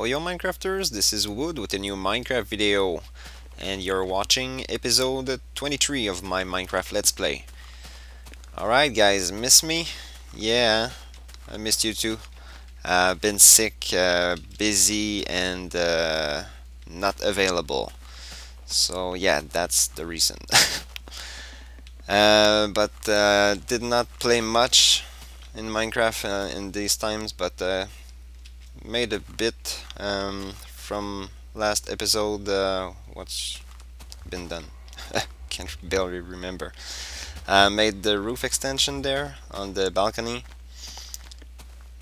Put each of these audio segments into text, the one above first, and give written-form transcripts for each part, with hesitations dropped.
Oyo Minecrafters, this is Wood with a new Minecraft video, and you're watching episode 23 of my Minecraft Let's Play. Alright guys, miss me? Yeah, I missed you too. Been sick, busy, and not available. So yeah, that's the reason. But did not play much in Minecraft in these times, but made a bit from last episode. What's been done? Can't barely remember. Made the roof extension there on the balcony.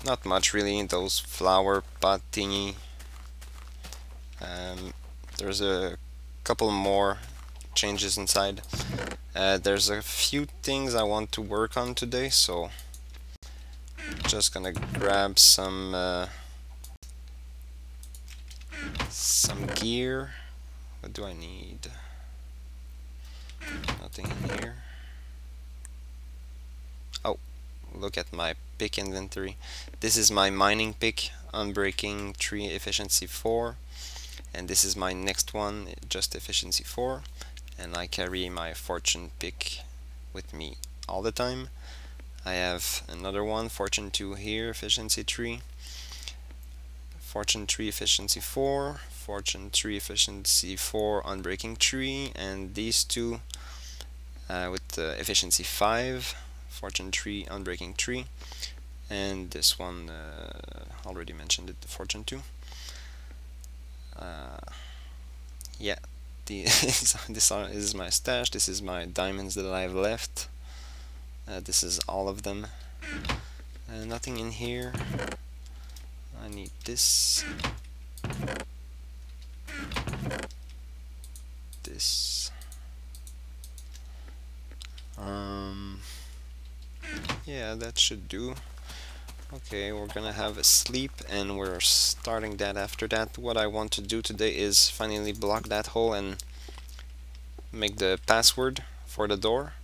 Not much really, those flower pot thingy. There's a couple more changes inside. There's a few things I want to work on today, so just gonna grab some gear. What do I need? Nothing in here. Oh, look at my pick inventory. This is my mining pick, unbreaking 3 efficiency 4, and this is my next one, just efficiency 4, and I carry my fortune pick with me all the time. I have another one, fortune 2 here, efficiency 3, fortune 3 efficiency 4, fortune 3 efficiency 4 unbreaking 3, and these two with efficiency 5, fortune 3 unbreaking 3, and this one already mentioned it, fortune 2. Yeah, this is my stash. This is my diamonds that I have left. This is all of them. Nothing in here. I need this. This. Yeah, that should do. Okay, we're gonna have a sleep and we're starting that after that. What I want to do today is finally block that hole and make the password for the door.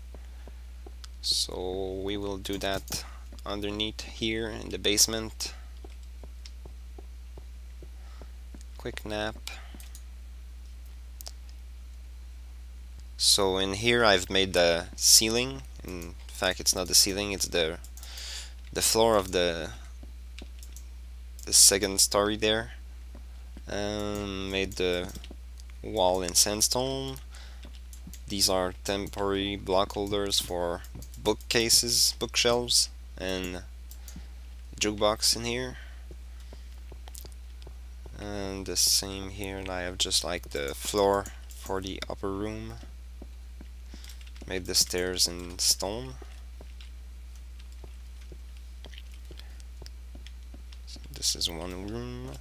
So we will do that underneath here in the basement. Quick nap. So in here I've made the ceiling. In fact, it's not the ceiling, it's the floor of the second story there. Made the wall in sandstone. These are temporary block holders for bookcases, bookshelves, and jukebox in here. And the same here, and I have just like the floor for the upper room. Made the stairs in stone. So this is one room.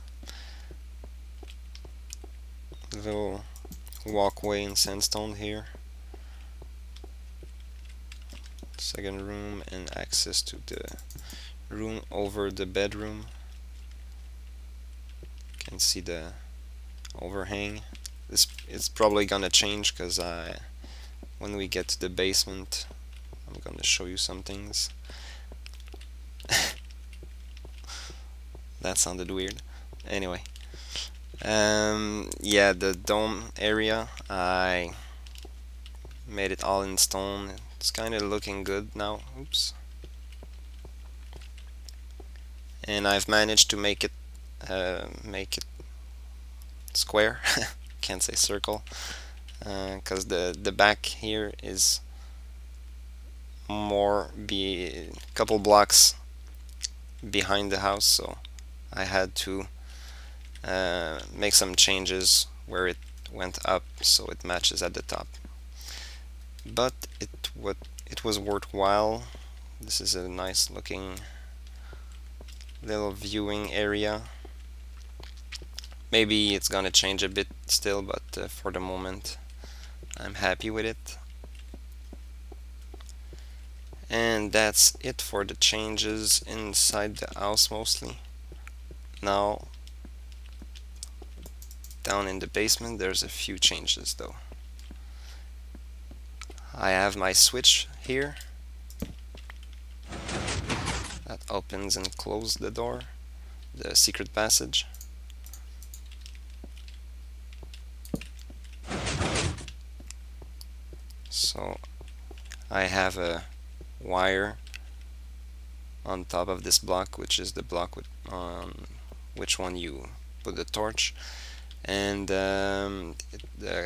Little walkway in sandstone here. Second room, and access to the room over the bedroom. You can see the overhang. It's probably gonna change because when we get to the basement, I'm gonna show you some things. That sounded weird. Anyway, yeah, the dome area, I made it all in stone. It's kind of looking good now. Oops. And I've managed to make it square. Can't say circle, because the back here is a couple blocks behind the house, so I had to make some changes where it went up so it matches at the top. But it was worthwhile. This is a nice looking little viewing area. Maybe it's gonna change a bit still, but for the moment I'm happy with it. And that's it for the changes inside the house mostly. Now down in the basement there's a few changes though. I have my switch here that opens and closes the door, the secret passage. So I have a wire on top of this block, which is the block with which one you put the torch, and the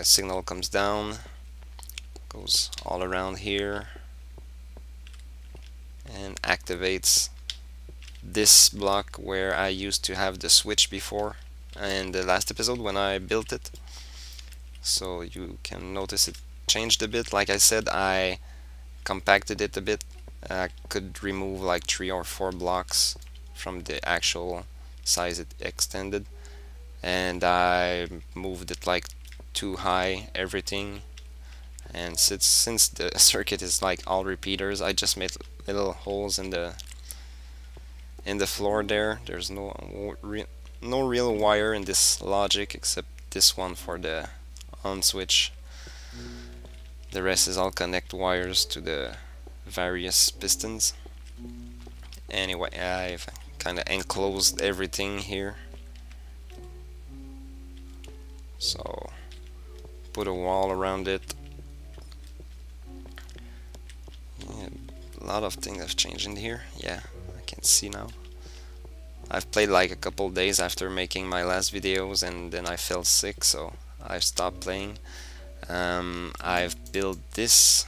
signal comes down, goes all around here, and activates this block where I used to have the switch before in the last episode when I built it. So you can notice it changed a bit. Like I said, I compacted it a bit. I could remove like 3 or 4 blocks from the actual size it extended, and I moved it like too high, everything. And since the circuit is like all repeaters, I just made little holes in the floor there. There's no real wire in this logic except this one for the on switch. The rest is all connect wires to the various pistons. Anyway, I've kind of enclosed everything here, so put a wall around it. Yeah, a lot of things have changed in here. Yeah, I can see now. I've played like a couple days after making my last videos, and then I fell sick, so I stopped playing. I've built this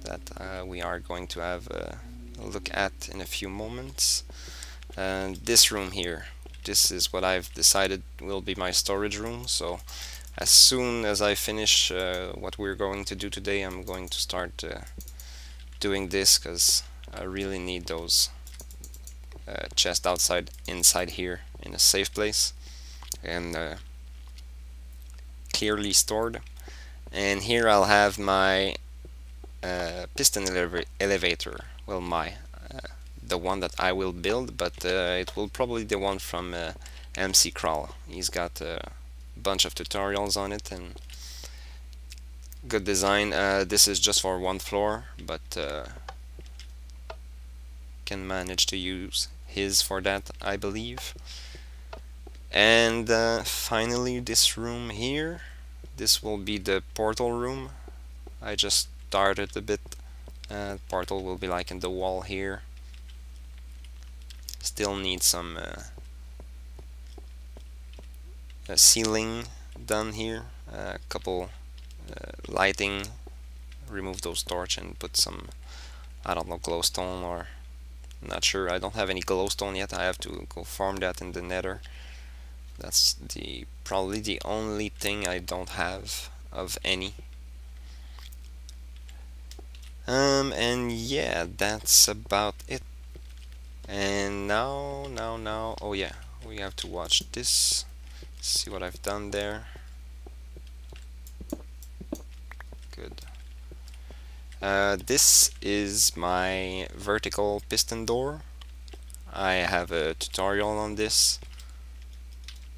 that we are going to have a look at in a few moments. This room here, this is what I've decided will be my storage room. So as soon as I finish what we're going to do today, I'm going to start doing this, because I really need those chests inside here in a safe place and clearly stored. And here I'll have my piston elevator. Well, the one that I will build, but it will probably be the one from MC Crawl. He's got a bunch of tutorials on it and good design. This is just for one floor, but can manage to use his for that, I believe. And finally, this room here, this will be the portal room. I just started a bit. Portal will be like in the wall here. Still need some ceiling done here. A couple lighting. Remove those torch and put some, I don't know, glowstone, or not sure. I don't have any glowstone yet. I have to go farm that in the nether. That's probably the only thing I don't have of any. And yeah, that's about it. And now, oh yeah, we have to watch this. See what I've done there. Good. This is my vertical piston door. I have a tutorial on this.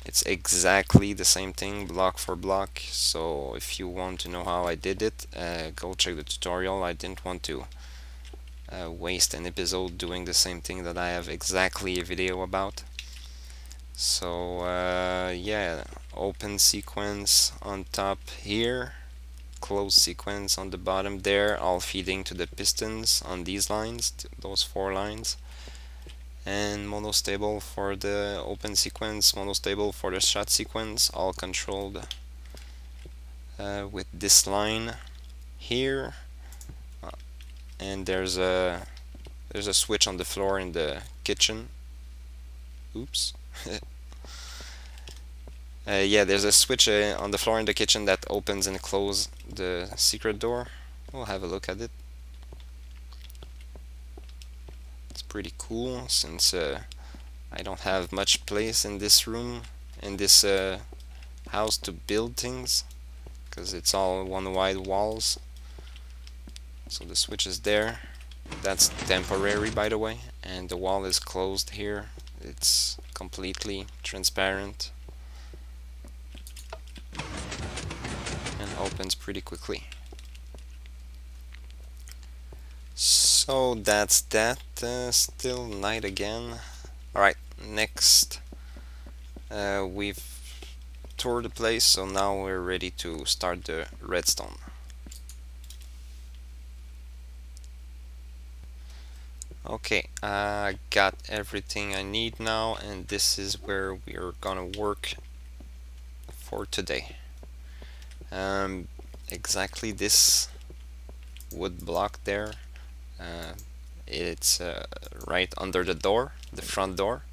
It's exactly the same thing, block for block, so if you want to know how I did it, go check the tutorial. I didn't want to waste an episode doing the same thing that I have exactly a video about. So yeah, open sequence on top here, closed sequence on the bottom there, all feeding to the pistons on these lines, those 4 lines. And monostable for the open sequence, monostable for the shot sequence, all controlled with this line here. And there's a switch on the floor in the kitchen. Oops. Yeah, there's a switch on the floor in the kitchen that opens and closes the secret door. We'll have a look at it. Pretty cool, since I don't have much place in this room, in this house, to build things, because it's all one wide walls. So the switch is there. That's temporary, by the way, and the wall is closed here. It's completely transparent and opens pretty quickly. So that's that. Still night again. Alright, next we've toured the place, so now we're ready to start the redstone. Okay, I got everything I need now, and this is where we are gonna work for today. Exactly this wood block there, it's right under the door, the front door.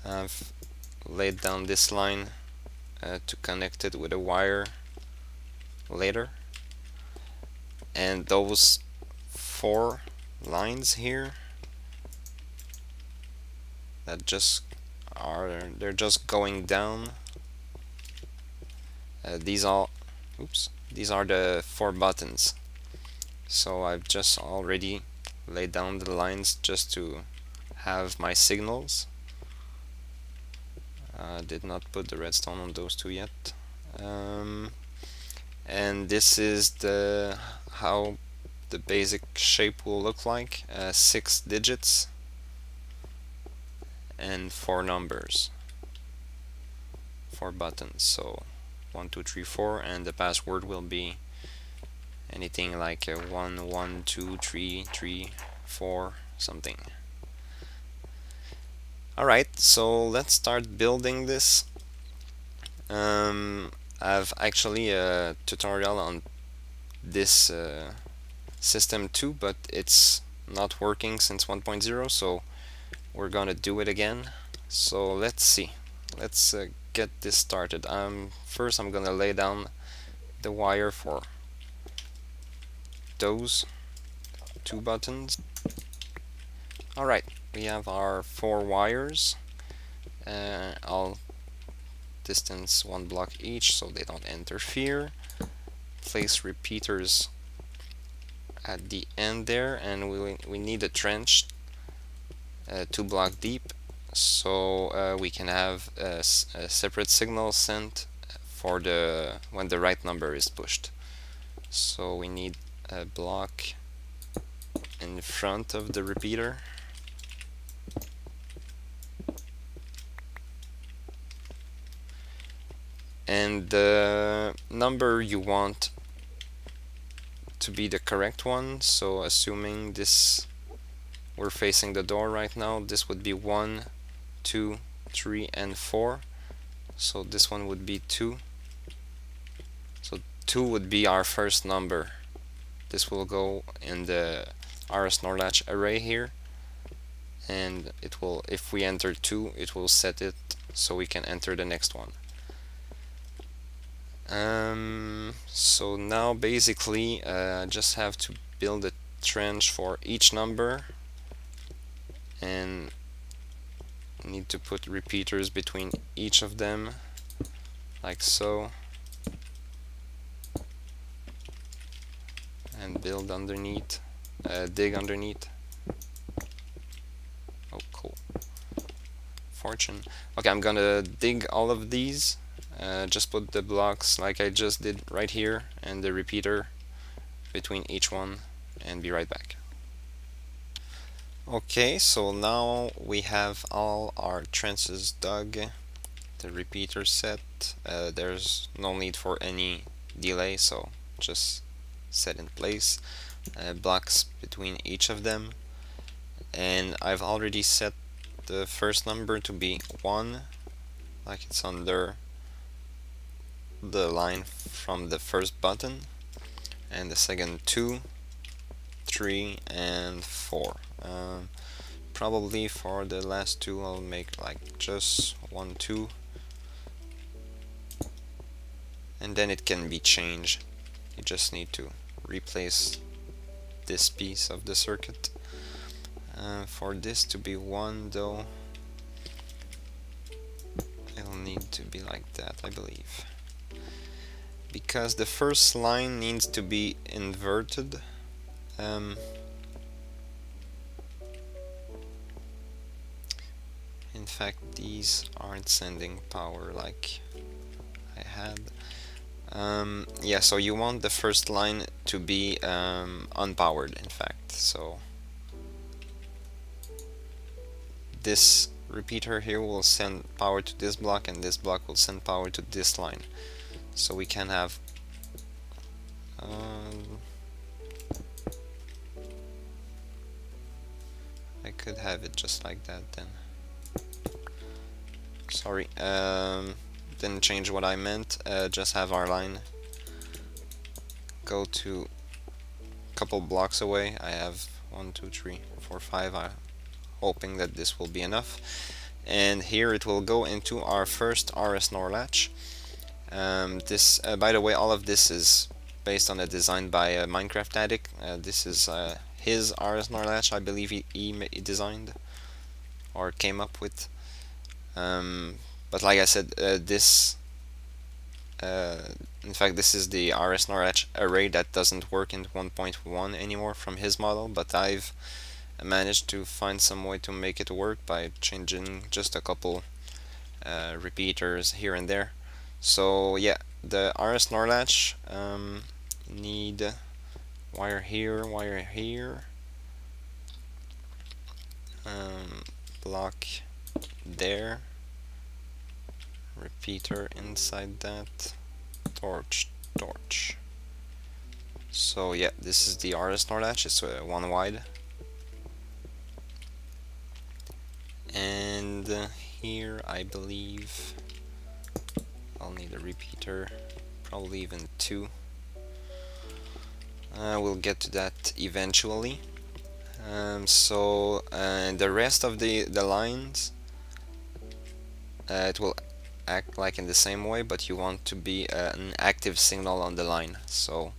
I've laid down this line to connect it with a wire later, and those 4 lines here that just they're just going down. These are the 4 buttons. So I've just already laid down the lines just to have my signals. Did not put the redstone on those 2 yet. And this is how the basic shape will look like. 6 digits and 4 numbers, 4 buttons. So 1 2 3 4, and the password will be anything like 1 1 2 3 3 4 something. Alright, so let's start building this. I've actually a tutorial on this system too, but it's not working since 1.0, so we're gonna do it again. So let's see, let's get this started. First I'm gonna lay down the wire for those 2 buttons. Alright, we have our 4 wires. I'll distance 1 block each so they don't interfere. Place repeaters at the end there, and we need a trench 2 block deep, so we can have a separate signal sent for when the right number is pushed. So we need a block in front of the repeater. And the number you want to be the correct one, so assuming this, we're facing the door right now, this would be 1 2 3 and 4, so this one would be 2, so 2 would be our first number. This will go in the rs_latch array here, and it will, if we enter 2, it will set it so we can enter the next one. So now basically just have to build a trench for each number, and need to put repeaters between each of them like so, and build underneath, dig underneath. Oh cool, fortune. Okay, I'm gonna dig all of these. Just put the blocks like I just did right here and the repeater between each one, and be right back. Okay, so now we have all our trenches dug, the repeater set. There's no need for any delay, so just set in place. Blocks between each of them, and I've already set the first number to be 1, like it's under the line from the first button, and the second 2 3 and 4. Probably for the last 2 I'll make like just 1 2, and then it can be changed. You just need to replace this piece of the circuit. For this to be 1 though, it'll need to be like that, I believe, because the first line needs to be inverted. In fact, these aren't sending power like I had. Yeah, so you want the first line to be unpowered, in fact. So this repeater here will send power to this block, and this block will send power to this line. So we can have I could have it just like that then. Sorry, didn't change what I meant. Just have our line go to a couple blocks away. I have 1, 2, 3, 4, 5. I'm hoping that this will be enough. And here it will go into our first RS NOR latch. This, by the way, all of this is based on a design by Minecraft Addict. This is his RS NOR latch, I believe he designed or came up with. But like I said, in fact, this is the RS NOR latch array that doesn't work in 1.1 anymore from his model, but I've managed to find some way to make it work by changing just a couple repeaters here and there. So yeah, the RS NOR latch need wire here, block there, repeater inside that, torch. So yeah, this is the RS NOR latch. It's 1 wide, and here I believe I'll need a repeater, probably even 2. We'll get to that eventually. So the rest of the lines, it will act like in the same way, but you want to be an active signal on the line. So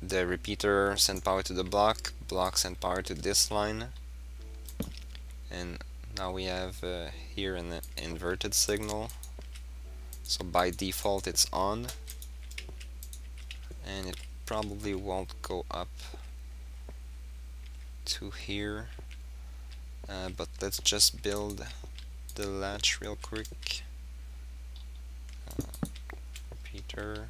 the repeater send power to the block send power to this line, and now we have here an inverted signal. So by default it's on, and it probably won't go up to here, but let's just build the latch real quick. Repeater,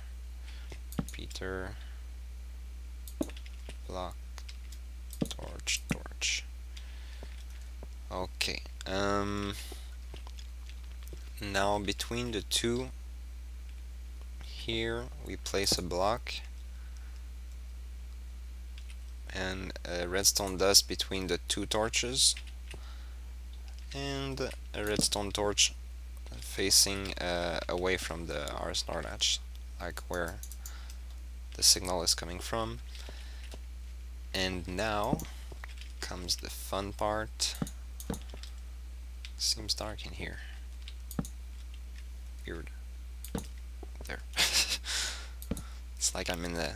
block, torch. Okay. Now between the two here we place a block and a redstone dust between the 2 torches, and a redstone torch facing away from the RS NOR latch, like where the signal is coming from. And now comes the fun part. Seems dark in here. Weird. There. It's like I'm in the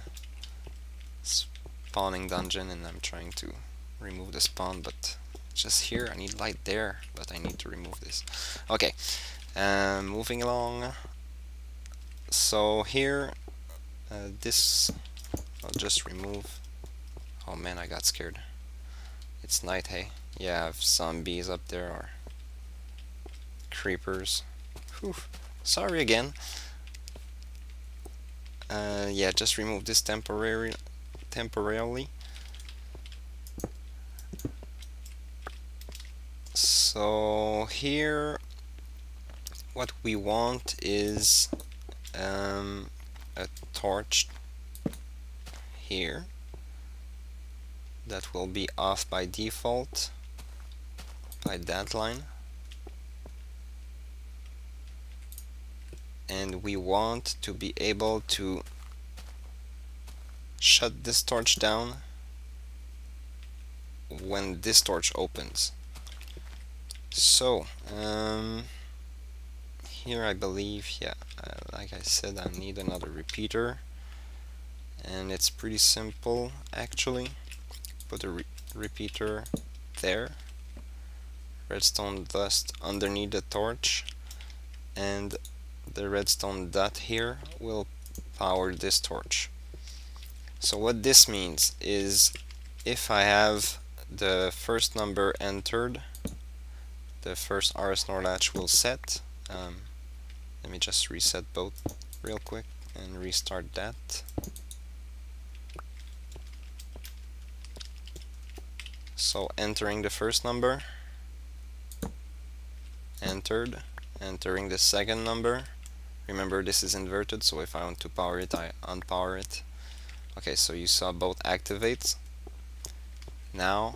spawning dungeon and I'm trying to remove the spawn, but just here I need light there, but I need to remove this. Okay, moving along. So here, this I'll just remove. Oh man, I got scared. It's night, hey? Yeah, I have zombies up there, or creepers. Whew. Sorry again. Yeah, just remove this temporarily. So here what we want is a torch here that will be off by default by that line, and we want to be able to shut this torch down when this torch opens. So here I believe, yeah, like I said, I need another repeater, and it's pretty simple actually. Put a repeater there, redstone dust underneath the torch, and the redstone dot here will power this torch. So what this means is, if I have the first number entered, the first RS NOR latch will set. Let me just reset both real quick and restart that. So entering the first number, entered, entering the second number. Remember, this is inverted, so if I want to power it, I unpower it. Okay, so you saw both activate. Now,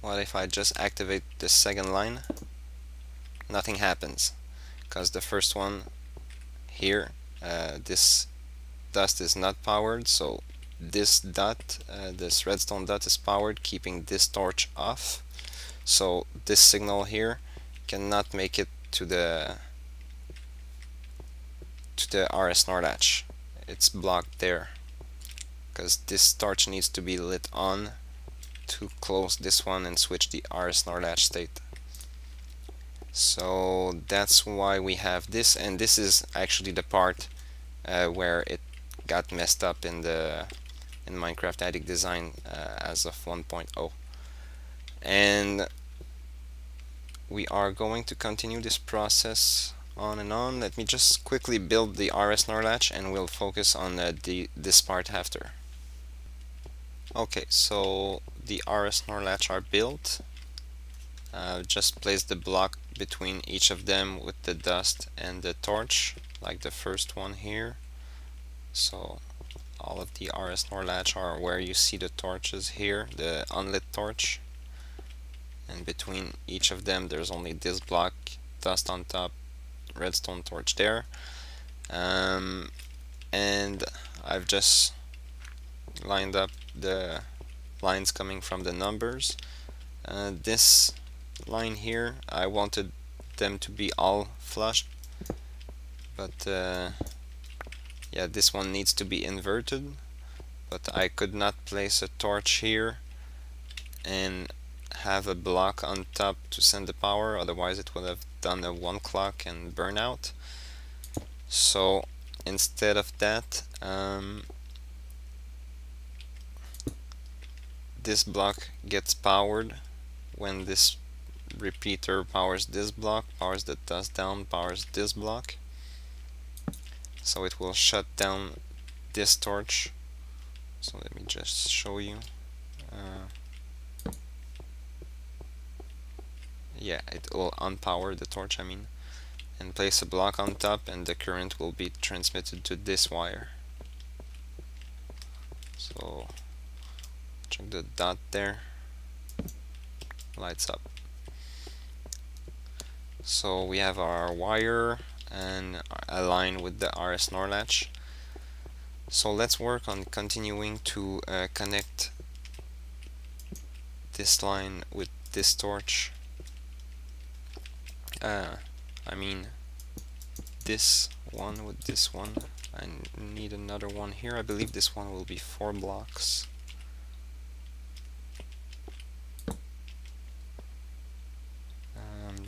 what if I just activate the second line? Nothing happens, because the first one here, this dust is not powered, so this dot, this redstone dot is powered, keeping this torch off. So this signal here cannot make it to the RS NOR latch. It's blocked there, because this torch needs to be lit on to close this one and switch the RS NOR latch state. So that's why we have this, and this is actually the part where it got messed up in Minecraft Addict design as of 1.0. And we are going to continue this process on and on. Let me just quickly build the RS NOR latch, and we'll focus on this part after. Okay, so the RS NOR latch are built. Just place the block between each of them with the dust and the torch, like the first one here. So all of the RS NOR latch are where you see the torches here, the unlit torch. And between each of them there's only this block, dust on top, redstone torch there. And I've just lined up the lines coming from the numbers. This line here, I wanted them to be all flushed, but yeah, this one needs to be inverted, but I could not place a torch here and have a block on top to send the power, otherwise it would have done a 1 clock and burn out. So instead of that, this block gets powered when this repeater powers this block, powers the dust down, powers this block. So it will shut down this torch. So let me just show you. Yeah, it will unpower the torch, and place a block on top, and the current will be transmitted to this wire. So check the dot there, lights up. So we have our wire and align with the RS NOR latch. So let's work on continuing to connect this line with this torch. This one with this one. I need another one here. I believe this one will be 4 blocks.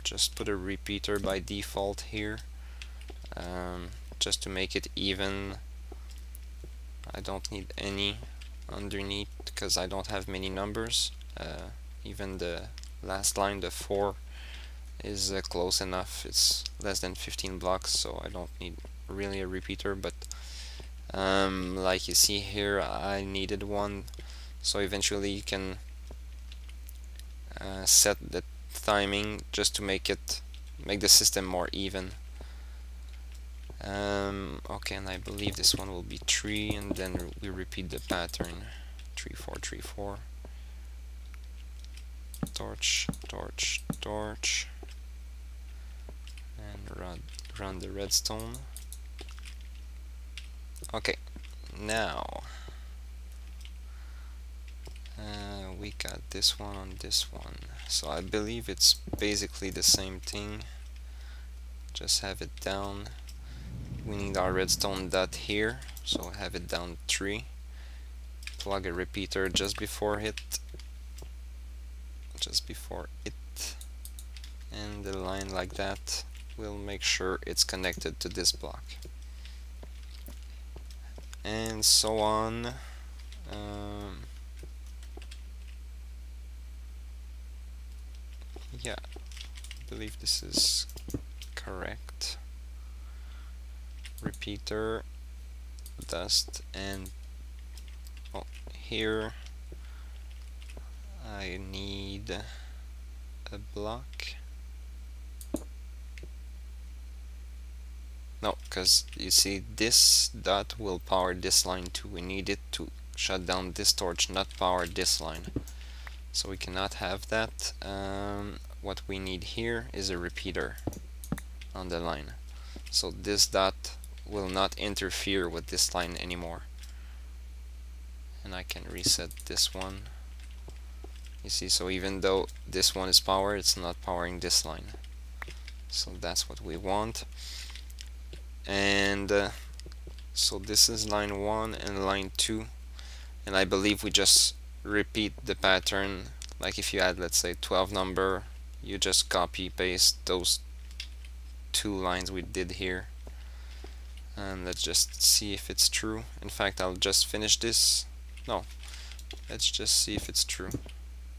Just put a repeater by default here, just to make it even. I don't need any underneath because I don't have many numbers. Even the last line, the 4, is close enough. It's less than 15 blocks, so I don't need really a repeater, but like you see here, I needed one. So eventually you can set the timing just to make the system more even. Okay, and I believe this one will be 3, and then we repeat the pattern. 3 4 3 4. Torch, torch, torch, and run the redstone. Okay, now we got this one on this one, so I believe it's basically the same thing, just have it down. We need our redstone dot here, so have it down 3, plug a repeater just before it, and the line like that will make sure it's connected to this block, and so on. Yeah, I believe this is correct. Repeater, dust, and here I need a block. No, because you see this dot will power this line too. We need it to shut down this torch, not power this line. So we cannot have that. What we need here is a repeater on the line. So this dot will not interfere with this line anymore. And I can reset this one. You see, so even though this one is powered, it's not powering this line. So that's what we want. And so this is line 1 and line 2. And I believe we just repeat the pattern. Like if you had, let's say, 12 number, you just copy paste those 2 lines we did here. And let's just see if it's true. In fact, I'll just finish this. No, let's just see if it's true.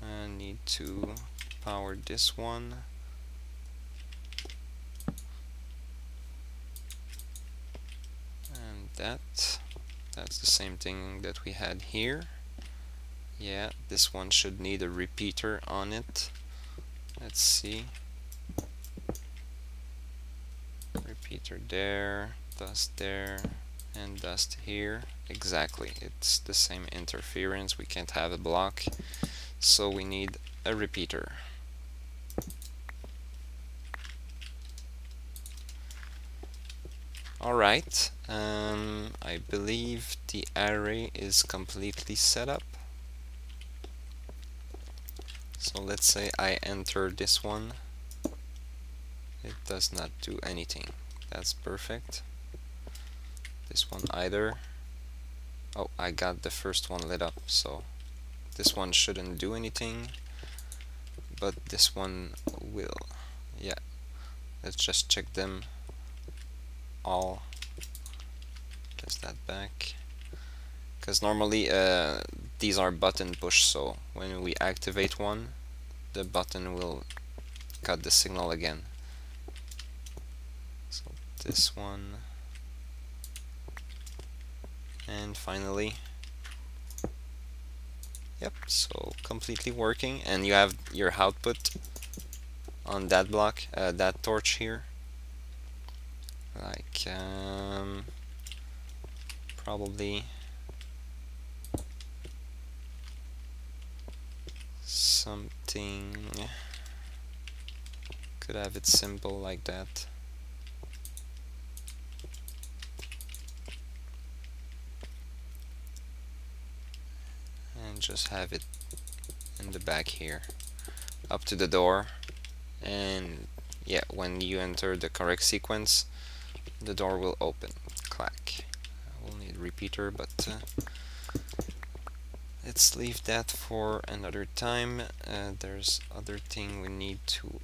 I need to power this one. And that's the same thing that we had here. Yeah, this one should need a repeater on it. Let's see. Repeater there, dust there, and dust here. Exactly, it's the same interference. We can't have a block, so we need a repeater. Alright, I believe the array is completely set up. So let's say I enter this one. It does not do anything. That's perfect. This one either. Oh, I got the first one lit up, so this one shouldn't do anything, but this one will. Yeah, let's just check them all. Just that back, because normally these are button push, so when we activate one, the button will cut the signal again. So this one, and finally, yep, so completely working, and you have your output on that block, that torch here, like probably something, could have it simple like that. And just have it in the back here, up to the door, and yeah, when you enter the correct sequence, the door will open. Clack. We'll need repeater, but let's leave that for another time. There's other thing we need to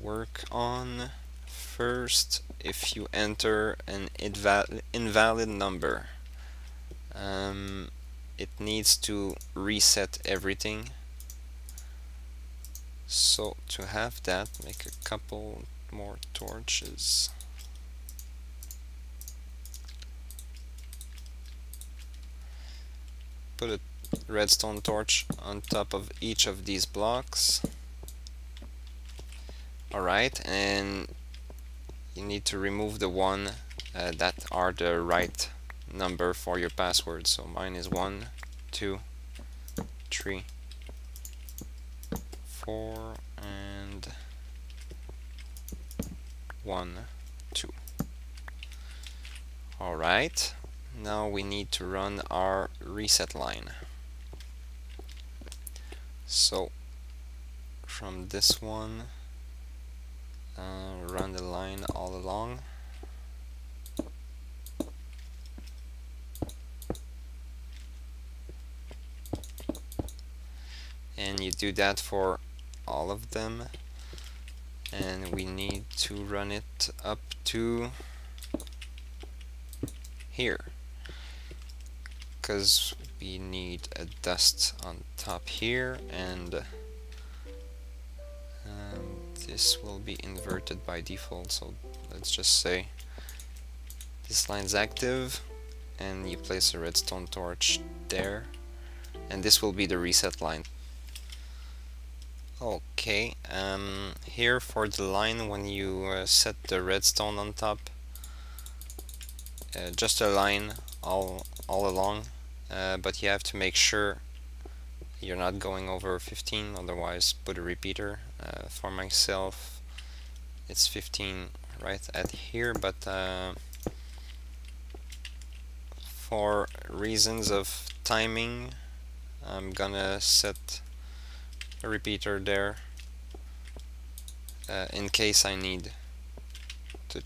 work on. First, if you enter an invalid number, it needs to reset everything. So to have that, make a couple more torches. Put a redstone torch on top of each of these blocks. Alright, and you need to remove the one that are the right number for your password. So mine is 1, 2, 3, 4, and 1, 2. Alright, now we need to run our reset line. So from this one, run the line all along. And you do that for all of them, and we need to run it up to here, because we need a dust on top here, and this will be inverted by default. So let's just say this line's active, and you place a redstone torch there, and this will be the reset line. Okay, here for the line, when you set the redstone on top, just a line all along, but you have to make sure you're not going over 15, otherwise put a repeater. For myself it's 15 right at here, but for reasons of timing I'm gonna set a repeater there in case I need to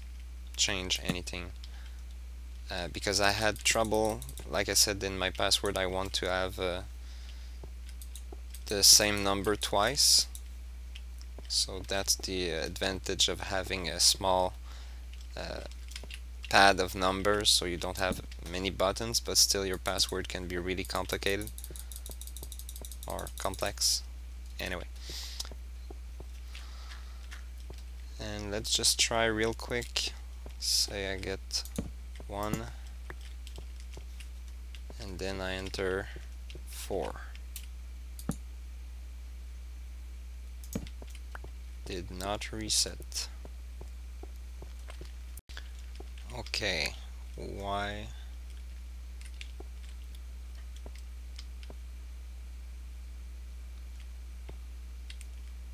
change anything, because I had trouble, like I said in my password, I want to have the same number twice. So that's the advantage of having a small pad of numbers, so you don't have many buttons, but still your password can be really complicated or complex. Anyway, and let's just try real quick. Say I get 1 and then I enter 4. Did not reset. Okay, why?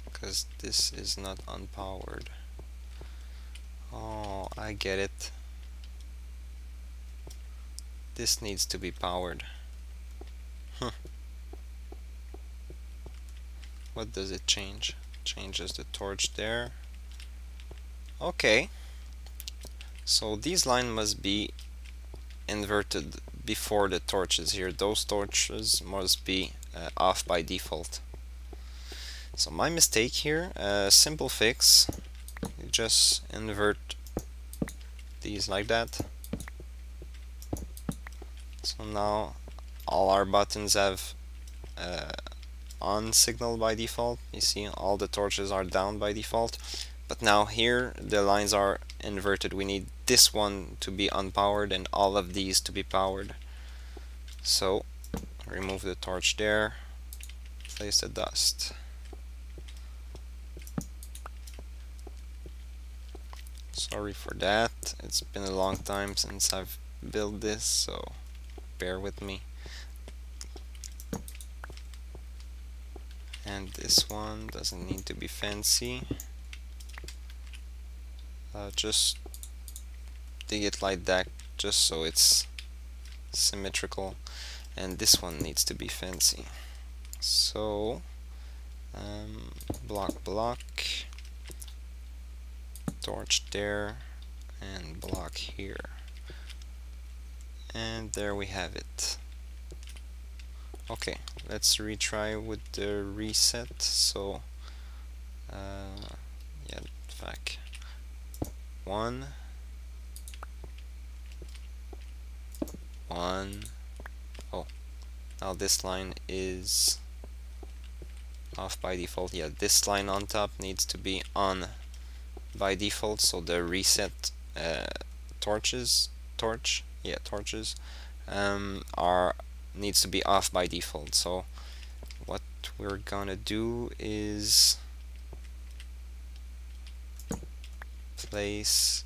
Because this is not unpowered. Oh, I get it. This needs to be powered. Huh. What does it change? Changes the torch there. Okay. So these lines must be inverted before the torches here. Those torches must be off by default. So my mistake here, simple fix, you just invert these like that. So now all our buttons have on signal by default. You see all the torches are down by default, but now here the lines are inverted. We need this one to be unpowered and all of these to be powered. So remove the torch there, place the dust. Sorry for that, it's been a long time since I've built this, so bear with me. And this one doesn't need to be fancy. Just dig it like that, just so it's symmetrical. And this one needs to be fancy. So block, torch there, and block here. And there we have it. Okay, let's retry with the reset. So yeah, fact 1 1. Oh, now this line is off by default. Yeah, this line on top needs to be on by default, so the reset torches needs to be off by default. So what we're gonna do is place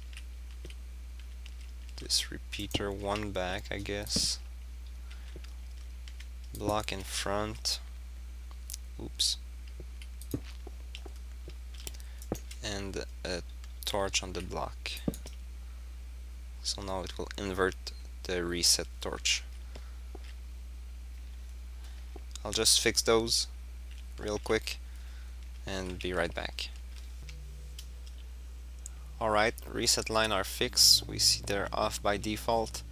this repeater one back, I guess, block in front, oops, and a torch on the block. So now it will invert the reset torch. I'll just fix those real quick and be right back. Alright, reset line are fixed. We see they're off by default,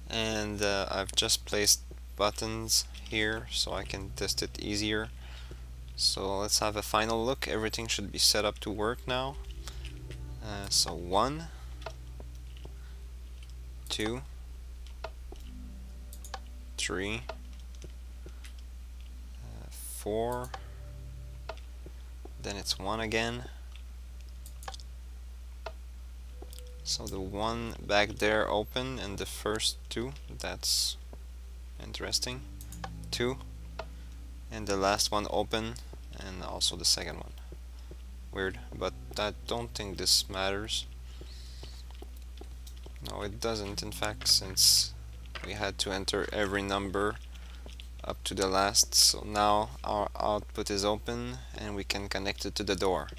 and I've just placed buttons here so I can test it easier. So let's have a final look. Everything should be set up to work now. So 1, 2, 3, 4, then it's 1 again. So the one back there open and the first 2, that's interesting. 2, and the last one open, and also the second one. Weird, but I don't think this matters. No, it doesn't, in fact, since we had to enter every number up to the last. So now our output is open and we can connect it to the door.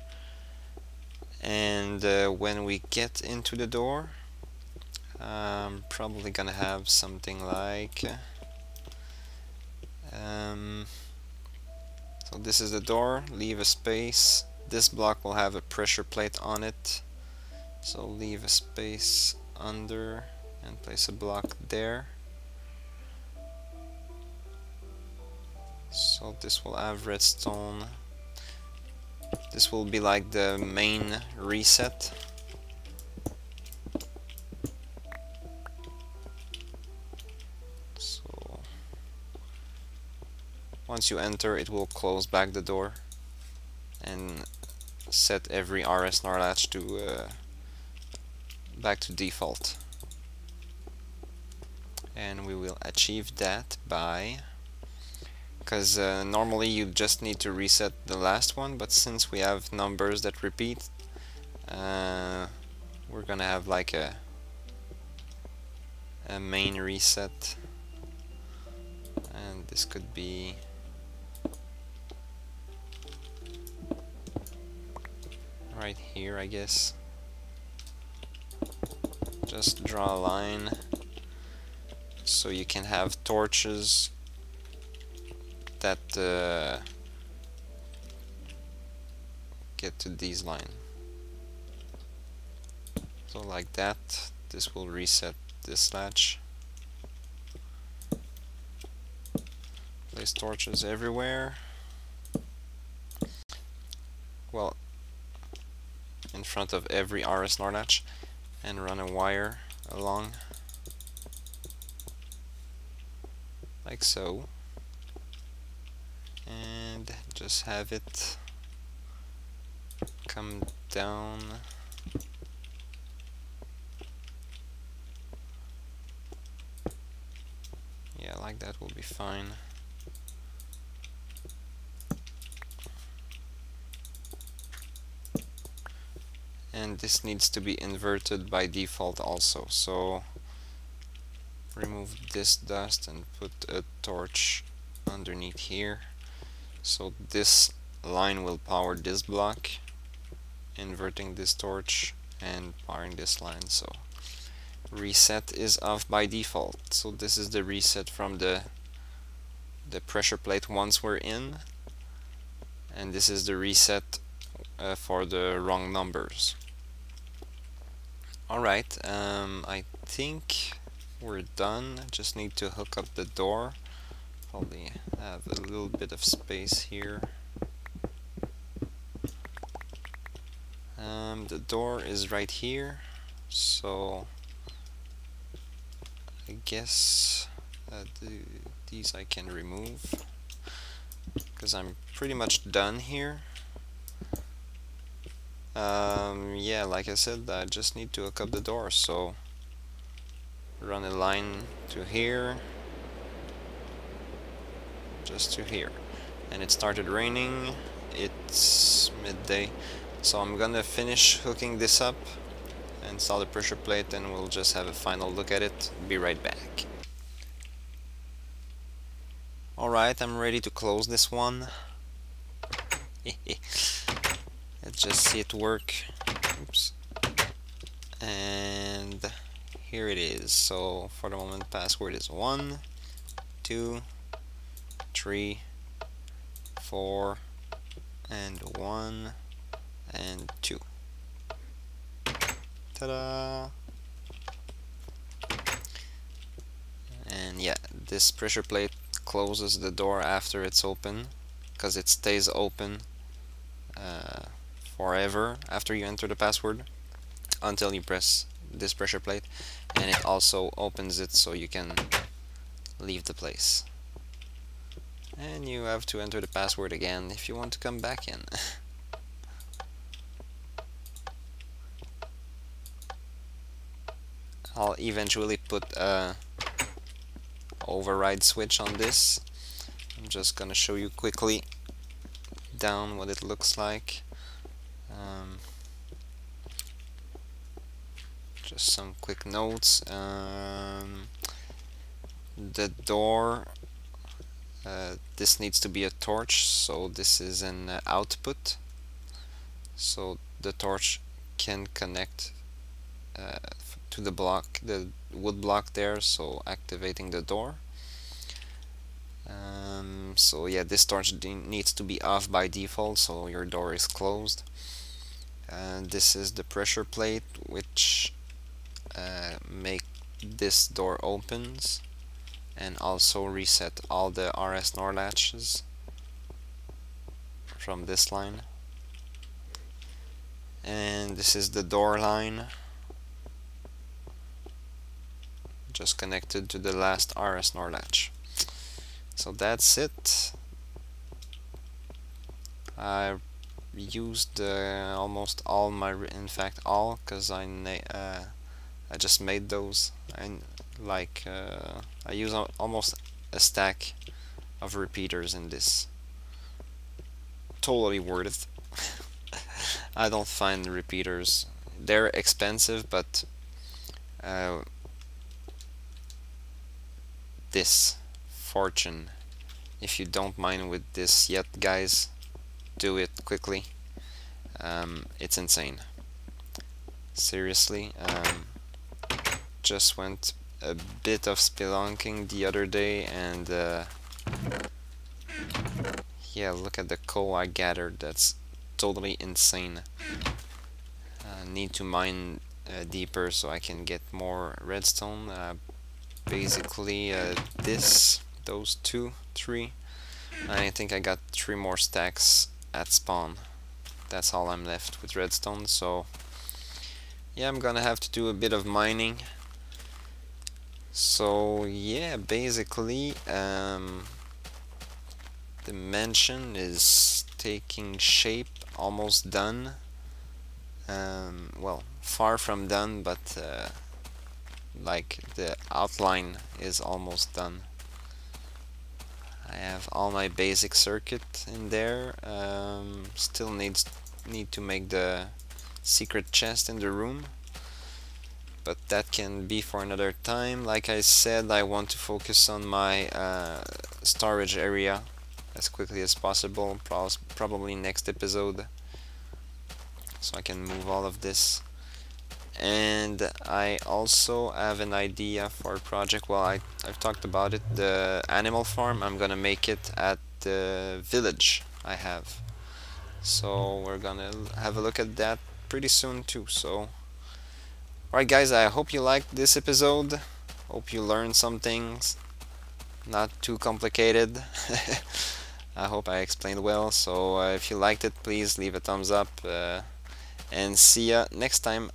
And when we get into the door, I'm probably gonna have something like so this is the door, leave a space. This block will have a pressure plate on it, so leave a space under and place a block there. So this will have redstone. This will be like the main reset. So once you enter, it will close back the door and set every RS NOR latch to back to default. And we will achieve that by, because normally you just need to reset the last one, but since we have numbers that repeat, we're gonna have like a main reset, and this could be right here, I guess. Just draw a line so you can have torches that get to these lines. So like that, this will reset this latch. Place torches everywhere. Well, in front of every RS NOR latch, and run a wire along like so, and just have it come down yeah, like that will be fine. And this needs to be inverted by default also, so remove this dust and put a torch underneath here, so this line will power this block, inverting this torch and powering this line. So reset is off by default, so this is the reset from the pressure plate once we're in, and this is the reset for the wrong numbers. Alright, I think we're done. Just need to hook up the door. Probably have a little bit of space here. The door is right here, so I guess these I can remove because I'm pretty much done here. Yeah, like I said, I just need to hook up the door, so run a line to here, just to here. And it started raining, it's midday, so I'm gonna finish hooking this up, install the pressure plate, and we'll just have a final look at it. Be right back. Alright, I'm ready to close this one. Let's just see it work. Oops. And here it is. So for the moment, password is 1, 2, 3, 4, and 1, and 2. Ta-da! And yeah, this pressure plate closes the door after it's open, because it stays open forever after you enter the password until you press this pressure plate, and it also opens it so you can leave the place. And you have to enter the password again if you want to come back in. I'll eventually put a override switch on this. I'm just gonna show you quickly down what it looks like. Just some quick notes. The door, this needs to be a torch, so this is an output, so the torch can connect to the block, the wood block there, so activating the door. So yeah, this torch needs to be off by default, so your door is closed. And this is the pressure plate, which make this door opens, and also reset all the RS NOR latches from this line. And this is the door line, just connected to the last RS NOR latch. So that's it. I used almost all my, in fact all, because I just made those. I use almost a stack of repeaters in this. Totally worth it. I don't find repeaters, they're expensive, but this fortune, if you don't mine with this yet, guys, do it quickly. It's insane, seriously. Just went a bit of spelunking the other day, and yeah, look at the coal I gathered. That's totally insane. Need to mine deeper so I can get more redstone. Basically those 2, 3. I think I got 3 more stacks at spawn. That's all I'm left with redstone, so yeah, I'm gonna have to do a bit of mining. So yeah, basically the mansion is taking shape, almost done. Well, far from done, but like the outline is almost done. I have all my basic circuit in there. Still need to make the secret chest in the room, but that can be for another time. Like I said, I want to focus on my storage area as quickly as possible, probably next episode, so I can move all of this. And I also have an idea for a project. Well, I've talked about it, the animal farm. I'm gonna make it at the village I have, so we're gonna have a look at that pretty soon too. So alright guys, I hope you liked this episode, hope you learned some things, not too complicated. I hope I explained well, so if you liked it, please leave a thumbs up, and see ya next time.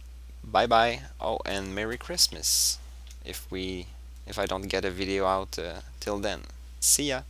Bye bye. Oh, and Merry Christmas if I don't get a video out till then. See ya.